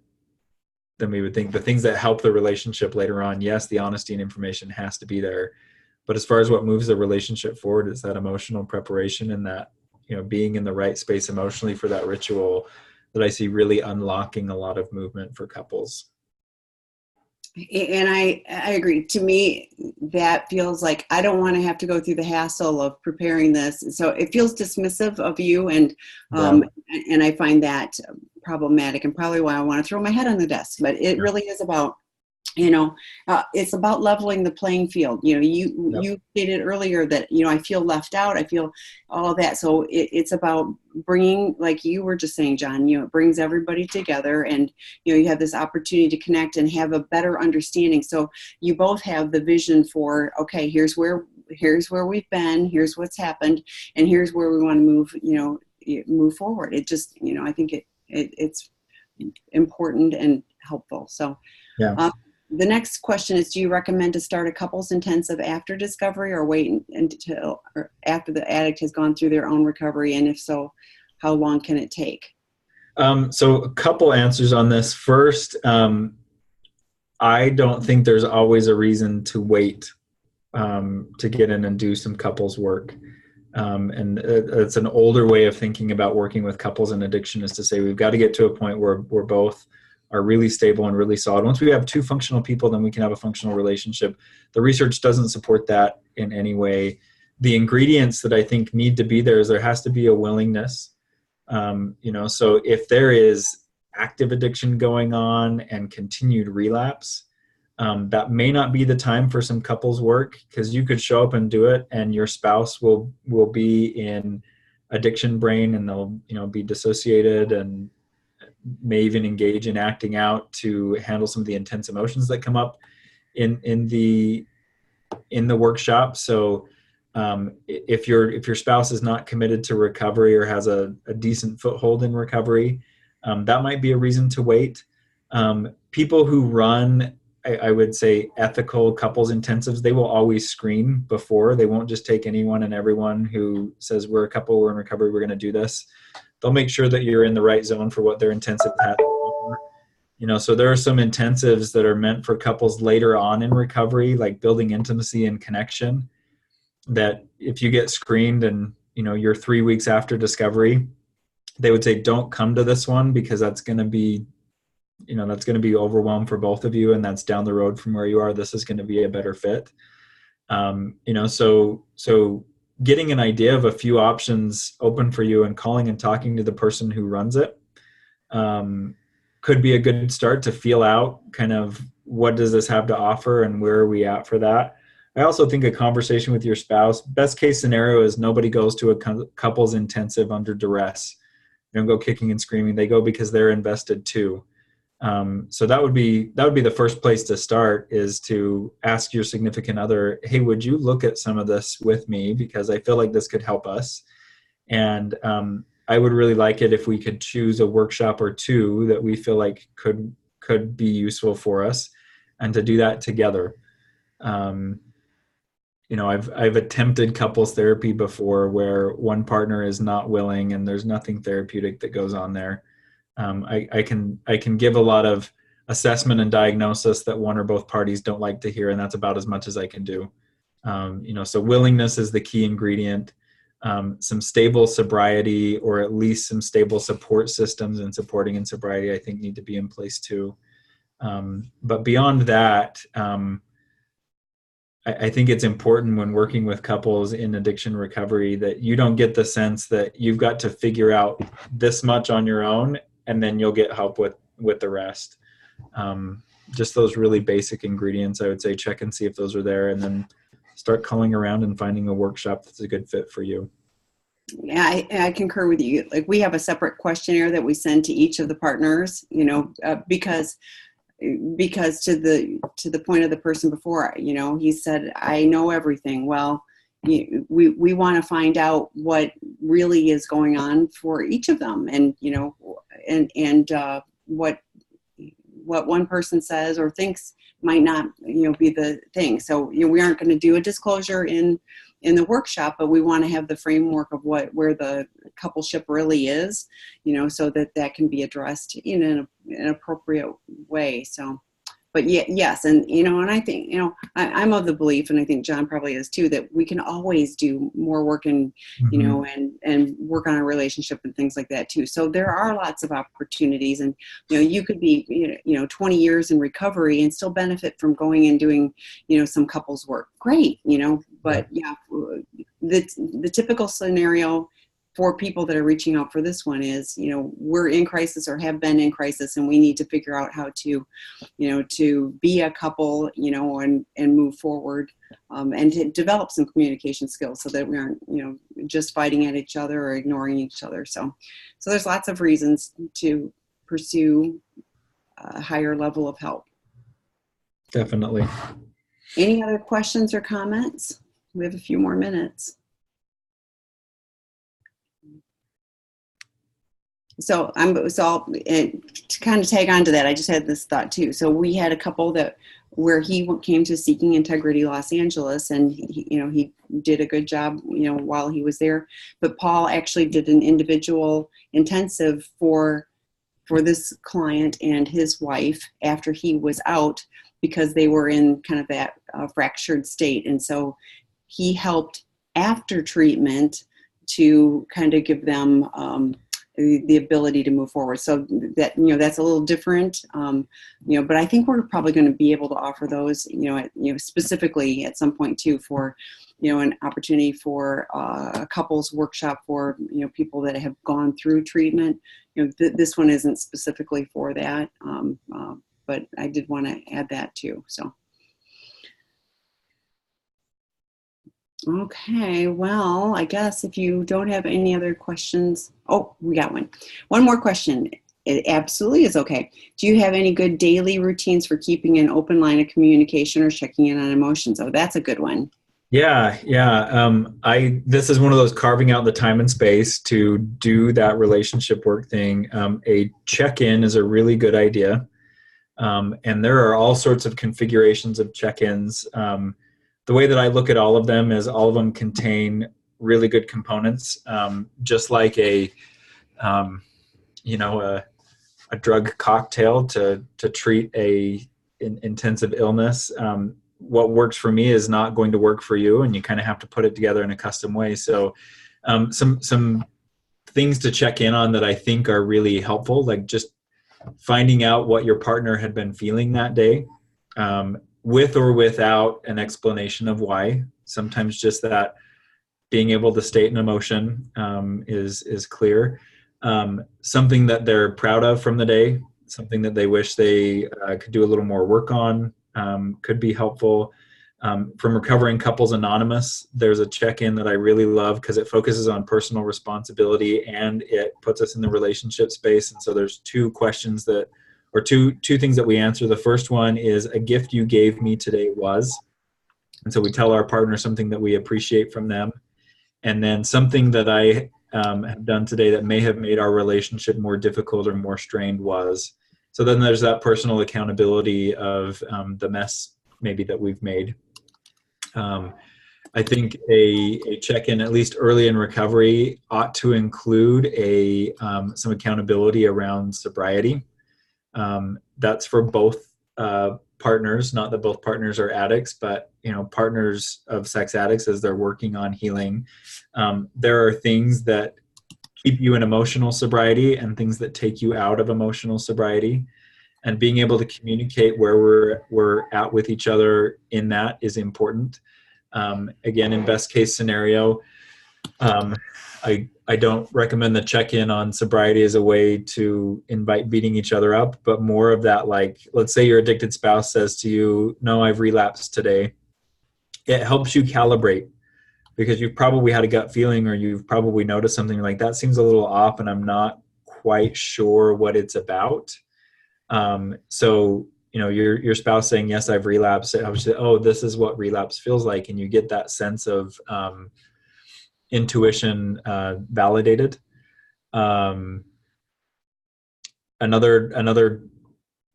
we would think. The things that help the relationship later on, yes, the honesty and information has to be there. But as far as what moves the relationship forward, is that emotional preparation and that, being in the right space emotionally for that ritual that I see really unlocking a lot of movement for couples. And I agree. To me, that feels like I don't want to have to go through the hassle of preparing this. So it feels dismissive of you, and I find that problematic, and probably why I want to throw my head on the desk. But it really is about, it's about leveling the playing field. You stated earlier that, I feel left out. I feel all of that. So it's about bringing, like you were just saying, John, it brings everybody together, and, you have this opportunity to connect and have a better understanding. So you both have the vision for, okay, here's where we've been, here's what's happened, and here's where we want to move forward. It just, I think it's important and helpful. So, yeah. The next question is, do you recommend to start a couples intensive after discovery, or wait until or after the addict has gone through their own recovery? And if so, how long can it take? So a couple answers on this. First, I don't think there's always a reason to wait to get in and do some couples work. And it's an older way of thinking about working with couples in addiction, is to say we've got to get to a point where we're both are really stable and really solid. Once we have two functional people, then we can have a functional relationship. The research doesn't support that in any way. The ingredients that I think need to be there is there has to be a willingness. So if there is active addiction going on and continued relapse, that may not be the time for some couples work, because you could show up and do it, and your spouse will be in addiction brain, and they'll be dissociated and may even engage in acting out to handle some of the intense emotions that come up in the workshop. So if your spouse is not committed to recovery or has a decent foothold in recovery, that might be a reason to wait. People who run, I would say, ethical couples intensives, they will always screen before. They won't just take anyone and everyone who says, we're a couple, we're in recovery, we're going to do this. They'll make sure that you're in the right zone for what their intensive has. So there are some intensives that are meant for couples later on in recovery, like building intimacy and connection, that if you get screened and, you're 3 weeks after discovery, they would say, don't come to this one, because that's going to be, overwhelmed for both of you. And that's down the road from where you are. This is going to be a better fit. So getting an idea of a few options open for you and calling and talking to the person who runs it could be a good start to feel out kind of what does this have to offer and where are we at for that. I also think a conversation with your spouse, best case scenario is nobody goes to a couples intensive under duress. They don't go kicking and screaming. They go because they're invested too. So that would be the first place to start, is to ask your significant other, hey, would you look at some of this with me? Because I feel like this could help us. And I would really like it if we could choose a workshop or two that we feel like could be useful for us, and to do that together. I've attempted couples therapy before where one partner is not willing and there's nothing therapeutic that goes on there. I can give a lot of assessment and diagnosis that one or both parties don't like to hear, and that's about as much as I can do. So willingness is the key ingredient. Some stable sobriety, or at least some stable support systems and supporting in sobriety, I think need to be in place too. But beyond that, I think it's important when working with couples in addiction recovery that you don't get the sense that you've got to figure out this much on your own and then you'll get help with the rest. Just those really basic ingredients, I would say, check and see if those are there, and then start calling around and finding a workshop that's a good fit for you. Yeah, I concur with you. Like, we have a separate questionnaire that we send to each of the partners, because to the point of the person before, he said, I know everything. Well, we want to find out what really is going on for each of them, and what one person says or thinks might not be the thing. So we aren't going to do a disclosure in the workshop, but we want to have the framework of where the coupleship really is, so that can be addressed in an appropriate way. So, but yes. And, and I think, I'm of the belief, and I think John probably is too, that we can always do more work and, and work on our relationship and things like that too. So there are lots of opportunities, and, you could be, 20 years in recovery and still benefit from going and doing, some couples work. Great. But the typical scenario for people that are reaching out for this one is, we're in crisis or have been in crisis, and we need to figure out how to, to be a couple, and move forward, and to develop some communication skills so that we aren't, just fighting at each other or ignoring each other. So there's lots of reasons to pursue a higher level of help. Definitely. Any other questions or comments? We have a few more minutes. So I'll to kind of tag on to that, I just had this thought too. So we had a couple where he came to Seeking Integrity Los Angeles, and he did a good job, while he was there. But Paul actually did an individual intensive for this client and his wife after he was out, because they were in kind of that fractured state. And so he helped after treatment to kind of give them the ability to move forward. So that, that's a little different, but I think we're probably going to be able to offer those, specifically at some point too, for, an opportunity for a couples workshop for, people that have gone through treatment. This one isn't specifically for that, but I did want to add that too. So. Okay, well, I guess if you don't have any other questions. Oh, we got one. One more question. It absolutely is okay. Do you have any good daily routines for keeping an open line of communication or checking in on emotions? Oh, that's a good one. Yeah. This is one of those carving out the time and space to do that relationship work thing. A check-in is a really good idea. And there are all sorts of configurations of check-ins. The way that I look at all of them is all of them contain really good components, just like a drug cocktail to treat an intensive illness. What works for me is not going to work for you, and you kind of have to put it together in a custom way. So some things to check in on that I think are really helpful, like just finding out what your partner had been feeling that day. With or without an explanation of why. Sometimes just that being able to state an emotion is clear. Something that they're proud of from the day, something that they wish they could do a little more work on, could be helpful. From Recovering Couples Anonymous, there's a check-in that I really love because it focuses on personal responsibility and it puts us in the relationship space. And so there's two questions two things that we answer. The first one is, a gift you gave me today was. And so we tell our partner something that we appreciate from them. And then something that I have done today that may have made our relationship more difficult or more strained was. So then there's that personal accountability of the mess maybe that we've made. I think a check-in, at least early in recovery, ought to include some accountability around sobriety. That's for both partners. Not that both partners are addicts, but partners of sex addicts as they're working on healing. There are things that keep you in emotional sobriety and things that take you out of emotional sobriety. And being able to communicate where we're at with each other in that is important. Again, in best case scenario, I don't recommend the check-in on sobriety as a way to invite beating each other up, but more of that, like, let's say your addicted spouse says to you, no, I've relapsed today. It helps you calibrate because you've probably had a gut feeling, or you've probably noticed something like that seems a little off and I'm not quite sure what it's about. So your spouse saying, yes, I've relapsed. I would say, oh, this is what relapse feels like. And you get that sense of intuition validated. Another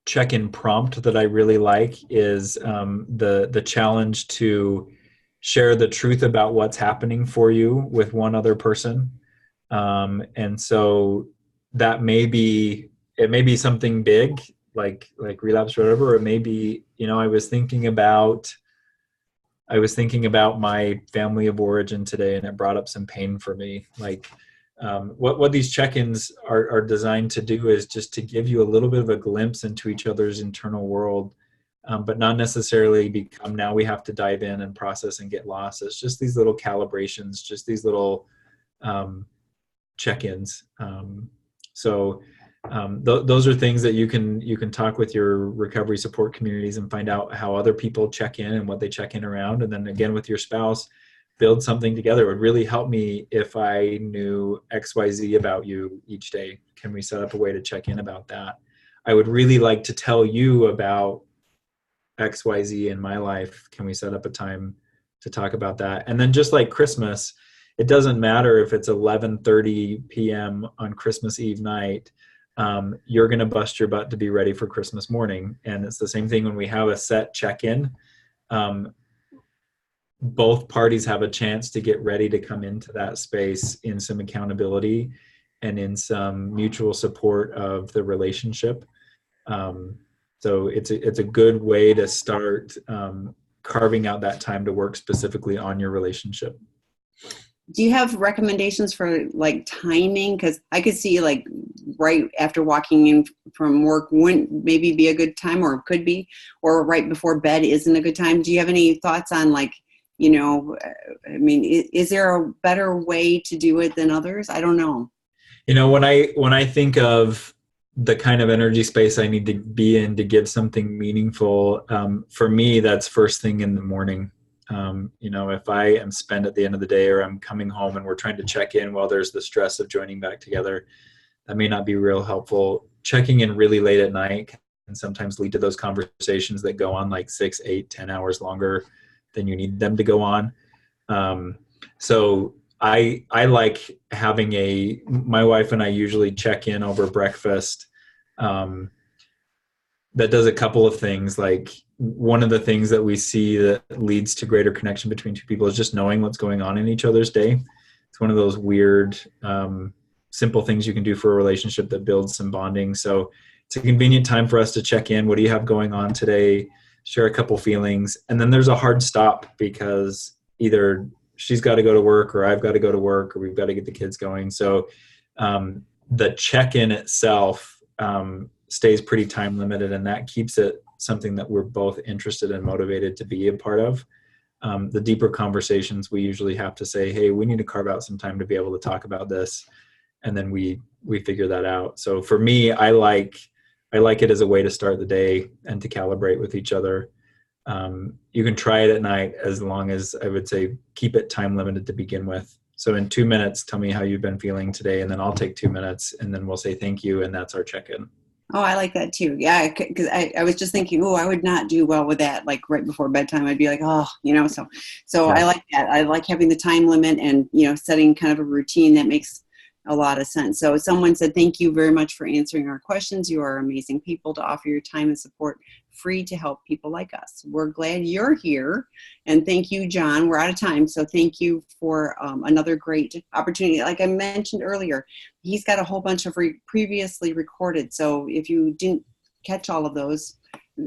check-in prompt that I really like is the challenge to share the truth about what's happening for you with one other person. And so that it may be something big, like relapse or whatever, or it may be, I was thinking about my family of origin today and it brought up some pain for me. Like, what these check-ins are designed to do is just to give you a little bit of a glimpse into each other's internal world, but not necessarily become, now we have to dive in and process and get lost. It's just these little calibrations, just these little check-ins. Those are things that you can talk with your recovery support communities and find out how other people check in and what they check in around. And then again, with your spouse, build something together. It would really help me if I knew XYZ about you each day. Can we set up a way to check in about that? I would really like to tell you about XYZ in my life. Can we set up a time to talk about that? And then just like Christmas, it doesn't matter if it's 11:30 p.m. on Christmas Eve night. You're going to bust your butt to be ready for Christmas morning. And it's the same thing when we have a set check-in. Both parties have a chance to get ready to come into that space in some accountability and in some mutual support of the relationship. So it's a good way to start carving out that time to work specifically on your relationship. Do you have recommendations for like timing? Because I could see like right after walking in from work wouldn't maybe be a good time, or could be, or right before bed isn't a good time. Do you have any thoughts on like, is there a better way to do it than others? I don't know. When I think of the kind of energy space I need to be in to give something meaningful, for me, that's first thing in the morning. If I am spent at the end of the day, or I'm coming home and we're trying to check in while there's the stress of joining back together, that may not be real helpful. Checking in really late at night can sometimes lead to those conversations that go on like 6, 8, 10 hours longer than you need them to go on. So I like having my wife and I usually check in over breakfast. That does a couple of things. Like, one of the things that we see that leads to greater connection between two people is just knowing what's going on in each other's day. It's one of those weird, simple things you can do for a relationship that builds some bonding. So it's a convenient time for us to check in. What do you have going on today? Share a couple feelings. And then there's a hard stop because either she's got to go to work, or I've got to go to work, or we've got to get the kids going. So the check-in itself stays pretty time limited, and that keeps it something that we're both interested and motivated to be a part of. The deeper conversations, we usually have to say, hey, we need to carve out some time to be able to talk about this. And then we figure that out. So for me, I like it as a way to start the day and to calibrate with each other. You can try it at night, as long as, I would say, keep it time limited to begin with. So in 2 minutes, tell me how you've been feeling today. And then I'll take 2 minutes, and then we'll say thank you. And that's our check-in. Oh, I like that too. Yeah, because I was just thinking, I would not do well with that. Like right before bedtime, I'd be like, so yeah. I like that. I like having the time limit and, setting kind of a routine that makes a lot of sense. So someone said, thank you very much for answering our questions. You are amazing people to offer your time and support free to help people like us. We're glad you're here. And thank you, John. We're out of time. So thank you for another great opportunity. Like I mentioned earlier, he's got a whole bunch of previously recorded. So if you didn't catch all of those,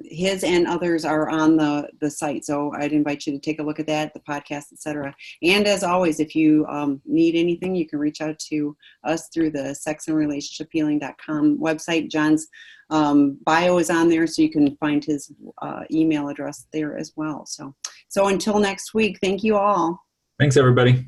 his and others are on the site. So I'd invite you to take a look at that, the podcast, etc. And as always, if you need anything, you can reach out to us through the sexandrelationshiphealing.com website. John's bio is on there, so you can find his email address there as well. So until next week, thank you all. Thanks, everybody.